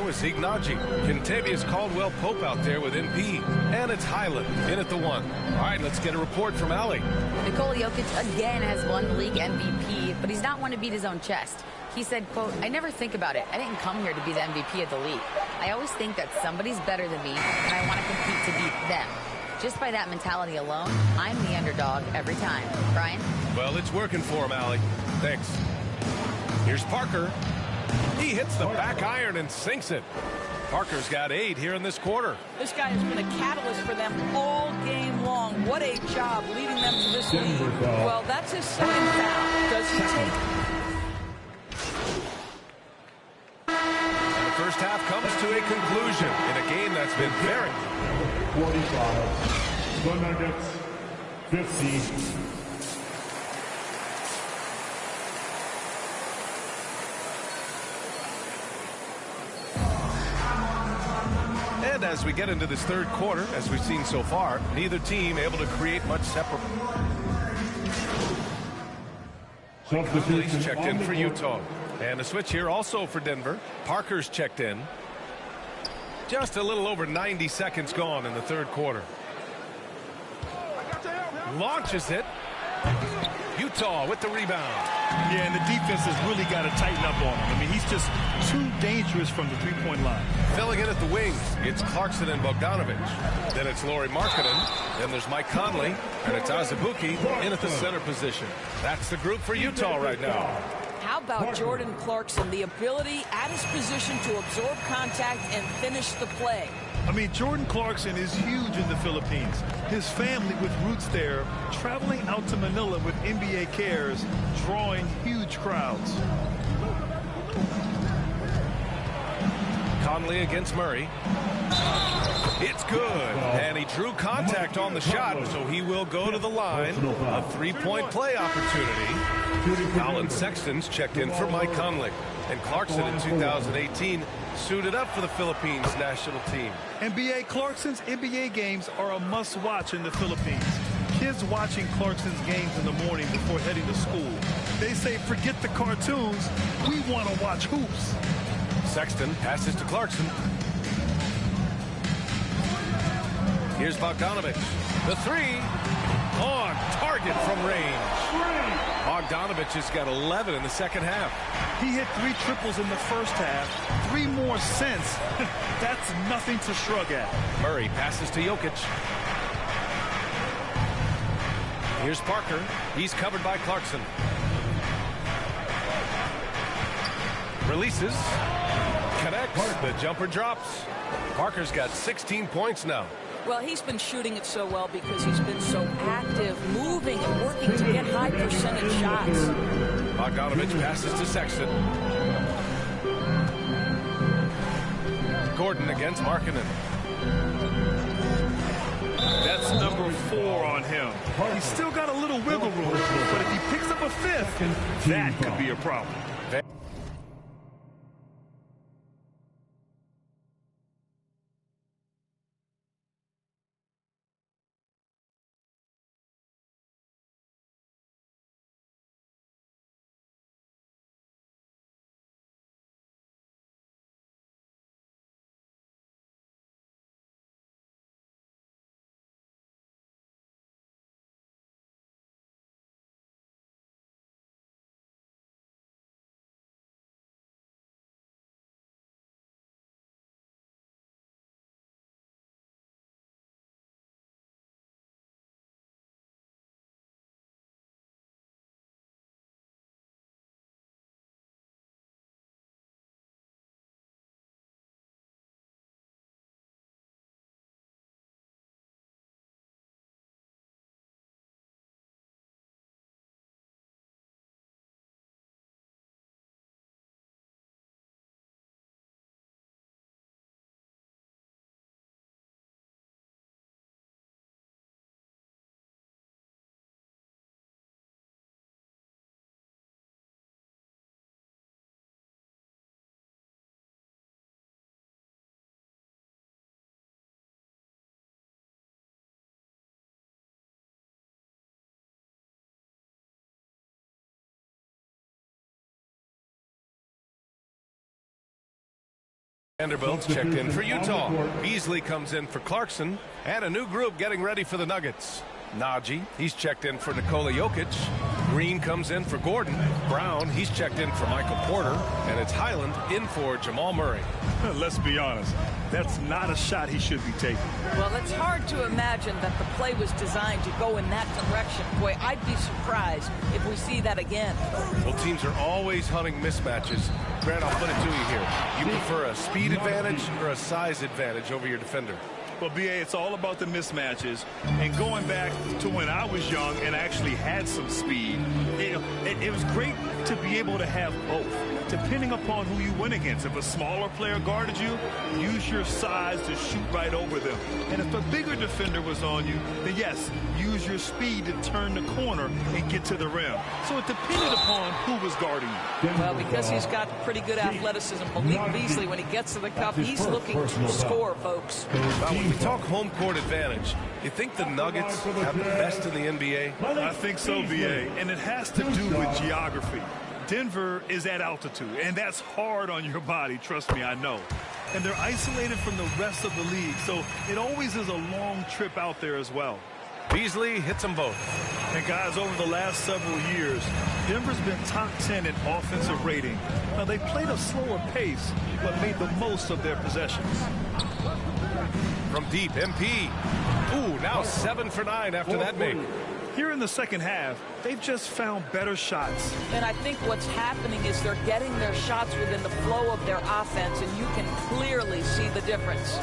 is Ignaji. Kentavious Caldwell-Pope out there with MP. And it's Highland in at the 1. All right, let's get a report from Allie. Nikola Jokic again has won the league MVP, but he's not one to beat his own chest. He said, quote, "I never think about it. I didn't come here to be the MVP of the league. I always think that somebody's better than me, and I want to compete to beat them. Just by that mentality alone, I'm the underdog every time." Brian? Well, it's working for him, Allie. Thanks. Here's Parker. He hits the back iron and sinks it. Parker's got 8 here in this quarter. This guy has been a catalyst for them all game long. What a job leading them to this lead. Well, that's his second foul. Does he take... And the first half comes to a conclusion in a game that's been very... 45. The Nuggets, 50. And as we get into this third quarter, as we've seen so far, neither team able to create much separate. Conley's checked in for Utah. And a switch here also for Denver. Parker's checked in. Just a little over 90 seconds gone in the third quarter. Launches it. Utah with the rebound. Yeah, and the defense has really got to tighten up on him. I mean, he's just too dangerous from the three-point line. Filling in at the wings, it's Clarkson and Bogdanovic. Then it's Lauri Markkanen. Then there's Mike Conley. And it's Azubuike in at the center position. That's the group for Utah right now. How about Jordan Clarkson, the ability at his position to absorb contact and finish the play? I mean, Jordan Clarkson is huge in the Philippines. His family with roots there, traveling out to Manila with NBA cares, drawing huge crowds. Conley against Murray. It's good. And he drew contact on the shot, so he will go to the line. A three-point play opportunity. Colin Sexton's checked in for Mike Conley. And Clarkson in 2018 suited up for the Philippines national team. NBA Clarkson's NBA games are a must-watch in the Philippines. Kids watching Clarkson's games in the morning before heading to school. They say, forget the cartoons, we want to watch hoops. Sexton passes to Clarkson. Here's Bogdanovic. The 3 on target from range. Bogdanovic has got 11 in the second half. He hit 3 triples in the first half, 3 more since. That's nothing to shrug at. Murray passes to Jokic. Here's Parker. He's covered by Clarkson. Releases. Connects. The jumper drops. Parker's got 16 points now. Well, he's been shooting it so well because he's been so active, moving and working to get high percentage shots. Bogdanovic passes to Sexton. Gordon against Markkanen. That's number 4 on him. He's still got a little wiggle room, but if he picks up a 5th, that could be a problem. Vanderbilt's checked in for Utah. Beasley comes in for Clarkson. And a new group getting ready for the Nuggets. Najee, he's checked in for Nikola Jokic. Green comes in for Gordon. Brown, he's checked in for Michael Porter. And it's Highland in for Jamal Murray. Let's be honest. That's not a shot he should be taking. Well, it's hard to imagine that the play was designed to go in that direction. Boy, I'd be surprised if we see that again. Well, teams are always hunting mismatches. Grant, I'll put it to you here. You prefer a speed advantage or a size advantage over your defender? Well, B.A., it's all about the mismatches. And going back to when I was young and actually had some speed, it was great to be able to have both, depending upon who you went against. If a smaller player guarded you, use your size to shoot right over them. And if a bigger defender was on you, then yes, use your speed to turn the corner and get to the rim. So it depended upon who was guarding you. Well, because he's got pretty good athleticism, Malik Beasley, when he gets to the cup, he's looking to score, folks. Well, when we talk home court advantage, you think the Nuggets have the best in the NBA? I think so, B.A., and it has to do with geography. Denver is at altitude, and that's hard on your body, trust me, I know. And they're isolated from the rest of the league, so it always is a long trip out there as well. Beasley hits them both. And guys, over the last several years, Denver's been top 10 in offensive rating. Now, they played a slower pace, but made the most of their possessions. From deep, MP. Ooh, now 7 for 9 after that make. Here in the second half, they've just found better shots. And I think what's happening is they're getting their shots within the flow of their offense, and you can clearly see the difference.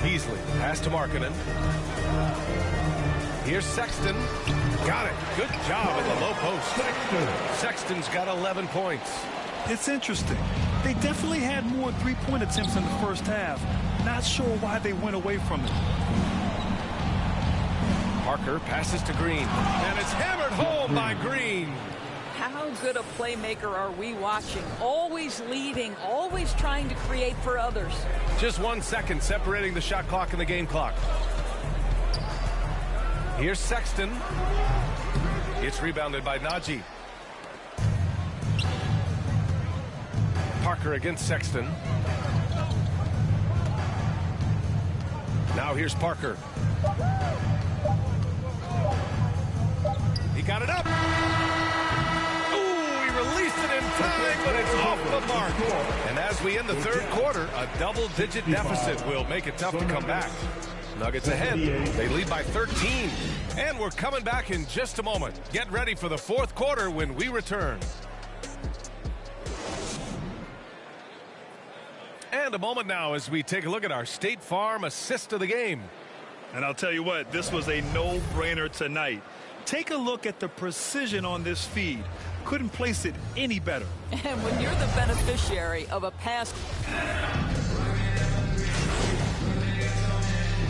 Beasley, pass to Markkanen. Here's Sexton. Got it. Good job at the low post. Sexton's got 11 points. It's interesting. They definitely had more three-point attempts in the first half. Not sure why they went away from it. Parker passes to Green. And it's hammered home by Green. How good a playmaker are we watching? Always leading, always trying to create for others. Just 1 second separating the shot clock and the game clock. Here's Sexton. It's rebounded by Najee. Parker against Sexton. Now here's Parker. He got it up. Ooh, he released it in time, but it's off the mark. And as we end the third quarter, a double-digit deficit will make it tough to come back. Nuggets ahead. They lead by 13. And we're coming back in just a moment. Get ready for the fourth quarter when we return. And a moment now as we take a look at our State Farm assist of the game. And I'll tell you what, this was a no-brainer tonight. Take a look at the precision on this feed. Couldn't place it any better. And when you're the beneficiary of a pass...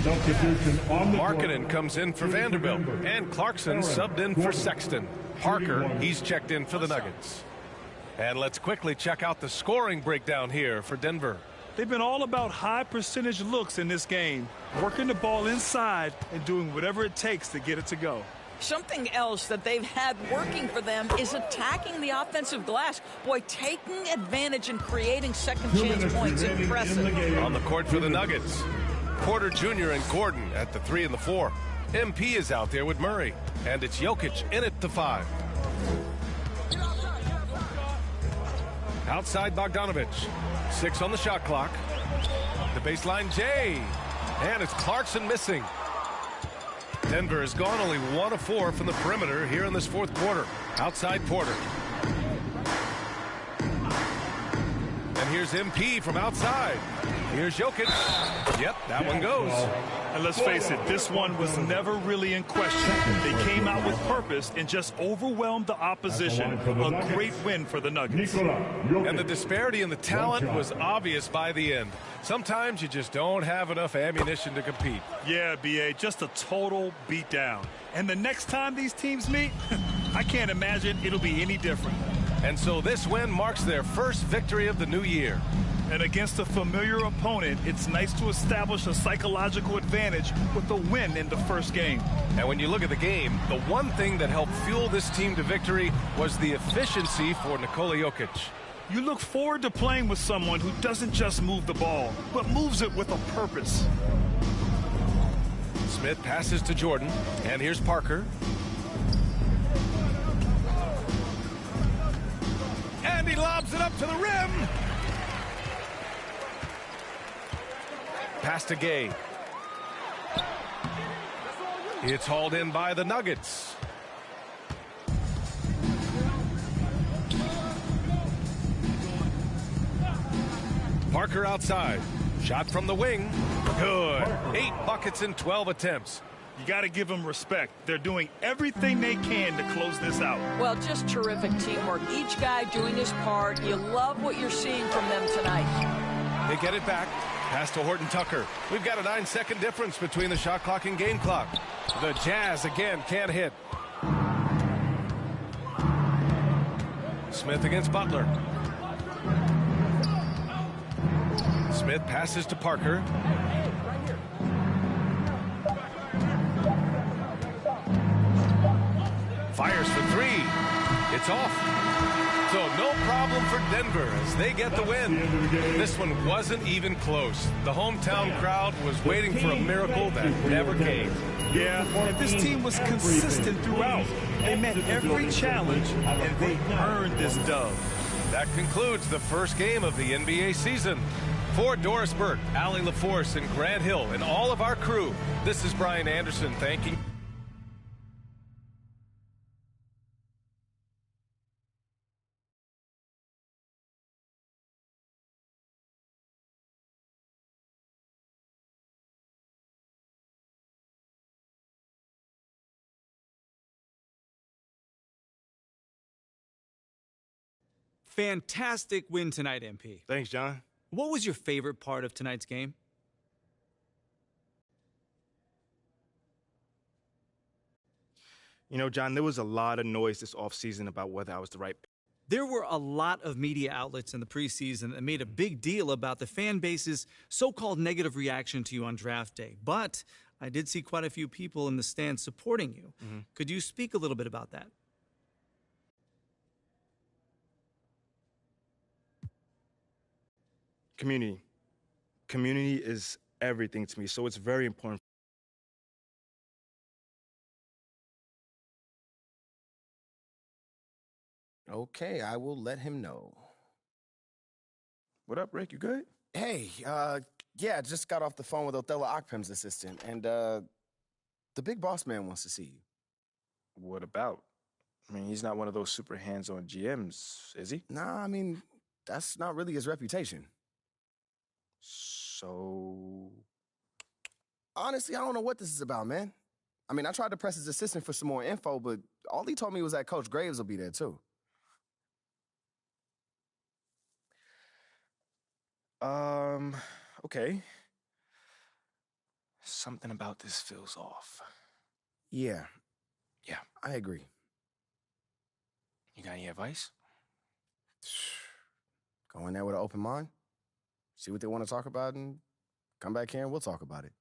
Markkanen comes in for Vanderbilt. And Clarkson subbed in for Sexton. Parker, he's checked in for the Nuggets. And let's quickly check out the scoring breakdown here for Denver. They've been all about high percentage looks in this game, working the ball inside and doing whatever it takes to get it to go. Something else that they've had working for them is attacking the offensive glass. Boy, taking advantage and creating second chance points. Impressive. On the court for the Nuggets, Porter Jr. and Gordon at the 3 and the 4. MP is out there with Murray. And it's Jokic in at the 5. Outside Bogdanovic. 6 on the shot clock. The baseline Jay. And it's Clarkson missing. Denver has gone only 1 of 4 from the perimeter here in this fourth quarter. Outside Porter. And here's MP from outside. Here's Jokic. Yep, that one goes. And let's face it, this one was never really in question. They came out with purpose and just overwhelmed the opposition. A great win for the Nuggets. And the disparity in the talent was obvious by the end. Sometimes you just don't have enough ammunition to compete. Yeah, B.A., just a total beatdown. And the next time these teams meet, I can't imagine it'll be any different. And so this win marks their first victory of the new year. And against a familiar opponent, it's nice to establish a psychological advantage with a win in the first game. And when you look at the game, the one thing that helped fuel this team to victory was the efficiency for Nikola Jokic. You look forward to playing with someone who doesn't just move the ball, but moves it with a purpose. Smith passes to Jordan, and here's Parker. And he lobs it up to the rim. Pass to Gay. It's hauled in by the Nuggets. Parker outside. Shot from the wing. Good. 8 buckets in 12 attempts. You got to give them respect. They're doing everything they can to close this out. Well, just terrific teamwork. Each guy doing his part. You love what you're seeing from them tonight. They get it back. Pass to Horton Tucker. We've got a 9-second difference between the shot clock and game clock. The Jazz again can't hit. Smith against Butler. Smith passes to Parker. Fires for 3. It's off. So no problem for Denver as they get the win. This one wasn't even close. The hometown crowd was waiting for a miracle that never came. Yeah, and this team was consistent throughout. They met every challenge, and they earned this dub. That concludes the first game of the NBA season. For Doris Burke, Allie LaForce, and Grant Hill, and all of our crew, this is Brian Anderson thanking Fantastic win tonight, MP. Thanks, John. What was your favorite part of tonight's game? You know, John, there was a lot of noise this offseason about whether I was the right pick. There were a lot of media outlets in the preseason that made a big deal about the fan base's so-called negative reaction to you on draft day. But I did see quite a few people in the stands supporting you. Could you speak a little bit about that? Community. Community is everything to me, so it's very important. Okay, I will let him know. What up, Rick? You good? Hey, yeah, just got off the phone with Othello Akpem's assistant, and the big boss man wants to see you. What about? I mean, he's not one of those super hands-on GMs, is he? Nah, I mean, that's not really his reputation. So... Honestly, I don't know what this is about, man. I mean, I tried to press his assistant for some more info, but all he told me was that Coach Graves will be there, too. Okay. Something about this feels off. Yeah. Yeah. I agree. You got any advice? Go in there with an open mind, see what they want to talk about, and come back here and we'll talk about it.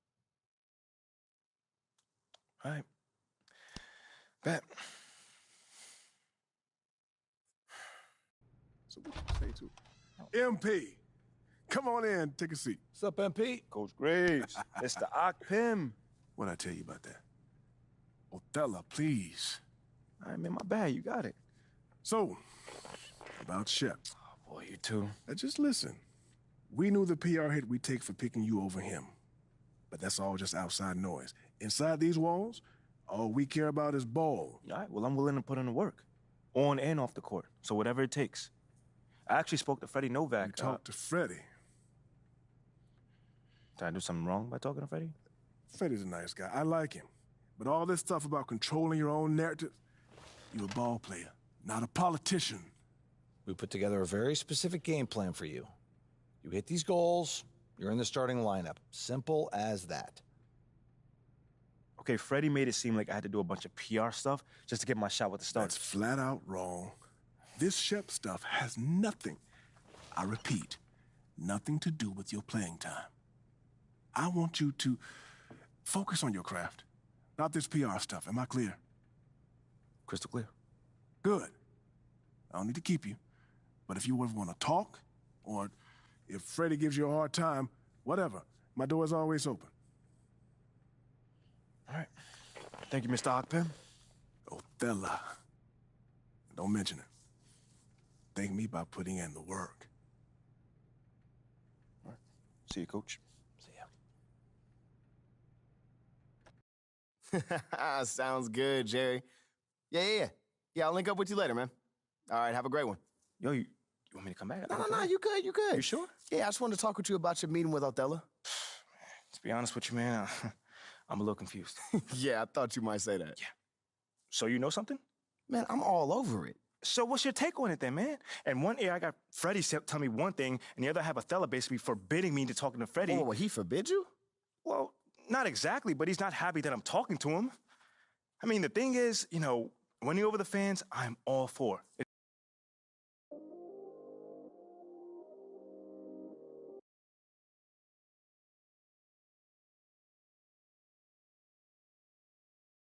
All right. Bet. So what you say to MP? Come on in, take a seat. What's up, MP? Coach Graves, Mr. Akpem. What'd I tell you about that? Othello, please. All right, man, my bad. You got it. So, about Shep. Oh, boy, you too. Now just listen. We knew the PR hit we'd take for picking you over him. But that's all just outside noise. Inside these walls, all we care about is ball. All right, well, I'm willing to put in the work. On and off the court. So whatever it takes. I actually spoke to Freddie Novak. You talked to Freddie. Did I do something wrong by talking to Freddie? Freddie's a nice guy. I like him. But all this stuff about controlling your own narrative, you're a ball player, not a politician. We put together a very specific game plan for you. You hit these goals, you're in the starting lineup. Simple as that. Okay, Freddie made it seem like I had to do a bunch of PR stuff just to get my shot with the Stars. That's flat out wrong. This Shep stuff has nothing, I repeat, nothing to do with your playing time. I want you to focus on your craft, not this PR stuff. Am I clear? Crystal clear. Good. I don't need to keep you, But if you ever want to talk, or if Freddie gives you a hard time, whatever, my door is always open. All right. Thank you, Mr. Ogpen. Othello. Don't mention it. Thank me by putting in the work. All right. See you, Coach. See ya. Sounds good, Jerry. Yeah, I'll link up with you later, man. All right, have a great one. Yo, you want me to come back? No, you good. You sure? Yeah, I just wanted to talk with you about your meeting with Othello. To be honest with you, man, I'm a little confused. Yeah, I thought you might say that. Yeah. So you know something? Man, I'm all over it. So what's your take on it then, man? And one ear, I got Freddie tell me one thing, and the other I have Othello basically forbidding me to talking to Freddie. Oh, well, he forbid you? Well, not exactly, but he's not happy that I'm talking to him. I mean, the thing is, winning over the fans, I'm all for.